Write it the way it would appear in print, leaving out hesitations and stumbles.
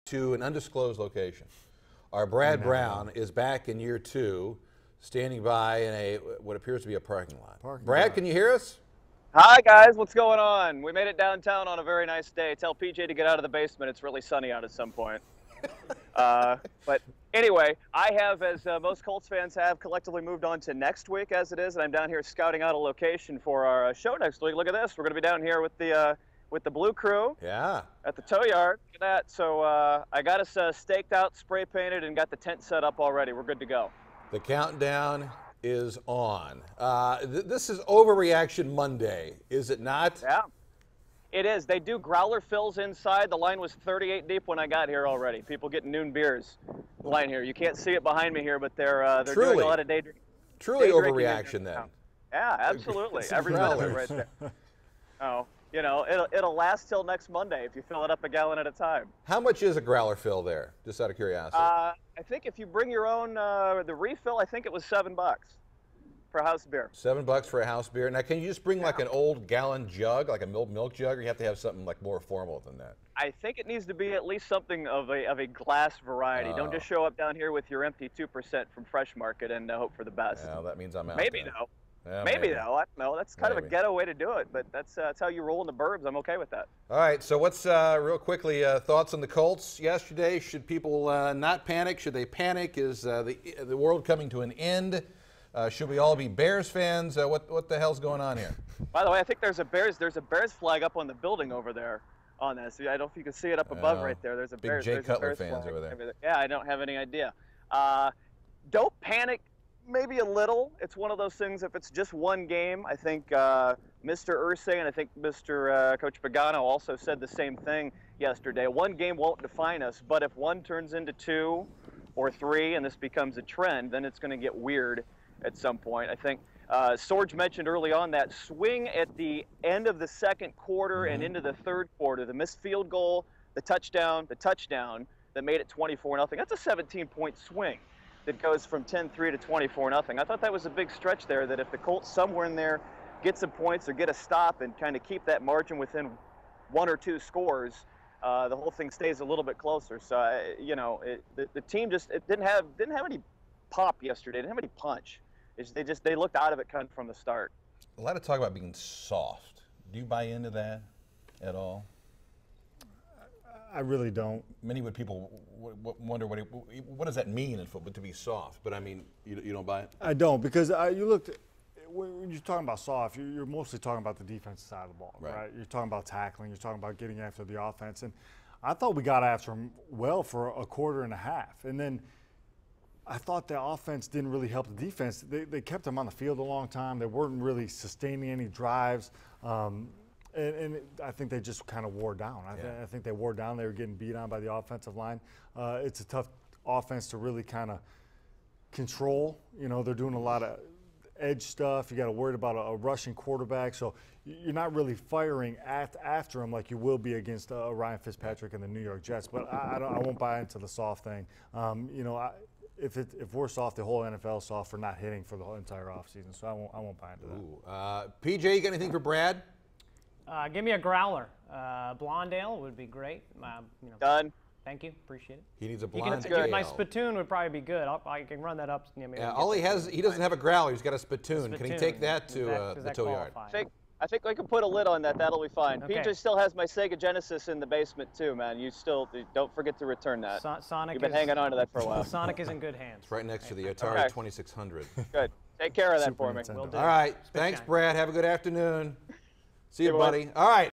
to an undisclosed location. Our Brad Brown is back in year 2, standing by in what appears to be a parking lot. Brad, can you hear us? Hi guys, what's going on? We made it downtown on a very nice day. Tell PJ to get out of the basement. It's really sunny out at some point. But anyway, I have, as most Colts fans have, collectively moved on to next week as it is, and I'm down here scouting out a location for our show next week. Look at this. We're going to be down here with the Blue Crew. Yeah. At the tow yard. Look at that. So I got us staked out, spray painted, and got the tent set up already. We're good to go. The countdown is on. This is Overreaction Monday, is it not? Yeah. It is. They do growler fills inside. The line was 38 deep when I got here already. People getting noon beers. The line here. You can't see it behind me here, but they're doing a lot of day drinking. Truly overreaction then. Yeah, absolutely. Every minute right there. Oh, you know, it'll last till next Monday if you fill it up a gallon at a time. How much is a growler fill there? Just out of curiosity. I think if you bring your own the refill, I think it was $7 for a house beer. $7 for a house beer. Now, can you just bring like an old gallon jug, like a milk jug, or you have to have something like more formal than that? I think it needs to be at least something of a glass variety. Don't just show up down here with your empty 2% from Fresh Market and hope for the best. Well, that means I'm out. Maybe then. though. Yeah, maybe though. I don't know. That's kind of a ghetto way to do it, but that's how you roll in the burbs. I'm okay with that. All right. So what's real quickly thoughts on the Colts yesterday? Should people not panic? Should they panic? Is the world coming to an end? Should we all be Bears fans? What the hell's going on here? By the way, I think there's a Bears flag up on the building over there. On this, I don't know if you can see it up above right there. There's a big Bears. Jay Cutler Bears fans flag over there. Yeah, I don't have any idea. Don't panic. Maybe a little. It's one of those things. If it's just one game, I think Mr. Irsay and I think Mr. Coach Pagano also said the same thing yesterday. One game won't define us, but if one turns into 2 or 3 and this becomes a trend, then it's going to get weird at some point. I think Sorge mentioned early on that swing at the end of the second quarter and into the third quarter, the missed field goal, the touchdown that made it 24-0. That's a 17-point swing that goes from 10-3 to 24-0. I thought that was a big stretch there, that if the Colts somewhere in there get some points or get a stop and kind of keep that margin within 1 or 2 scores, the whole thing stays a little bit closer. So, you know, the team just didn't have any pop yesterday. It didn't have any punch. They looked out of it kind of from the start. A lot of talk about being soft. Do you buy into that at all? I really don't. Many people wonder what does that mean in football to be soft. But I mean, you don't buy it. I don't, because you looked. When you're talking about soft, you're mostly talking about the defensive side of the ball, right? You're talking about tackling. You're talking about getting after the offense, and I thought we got after them well for a quarter and a half, and then I thought the offense didn't really help the defense. They kept them on the field a long time. They weren't really sustaining any drives. And I think they just kind of wore down. I think they wore down. They were getting beat on by the offensive line. It's a tough offense to really kind of control. You know, they're doing a lot of edge stuff. You got to worry about a rushing quarterback. So you're not really firing after him like you will be against Ryan Fitzpatrick and the New York Jets. But I won't buy into the soft thing. You know, if we're soft, the whole NFL is soft for not hitting for the whole entire offseason. So I won't buy into that. PJ, you got anything for Brad? Give me a growler. Blondale would be great. You know, Done. Thank you. Appreciate it. He needs a blonde. My spittoon would probably be good. I can run that up. Yeah, all he doesn't have a growler. He's got a spittoon. Can he take that to the tow yard? I think I can put a lid on that. That'll be fine. Okay. PJ still has my Sega Genesis in the basement too, man. You still don't forget to return that. Sonic. You've been hanging on to that for a while. Sonic is in good hands. It's right next to the Atari 2600. Good. Take care of that for me. All right. Thanks, Brad. Have a good afternoon. See you, buddy. All right.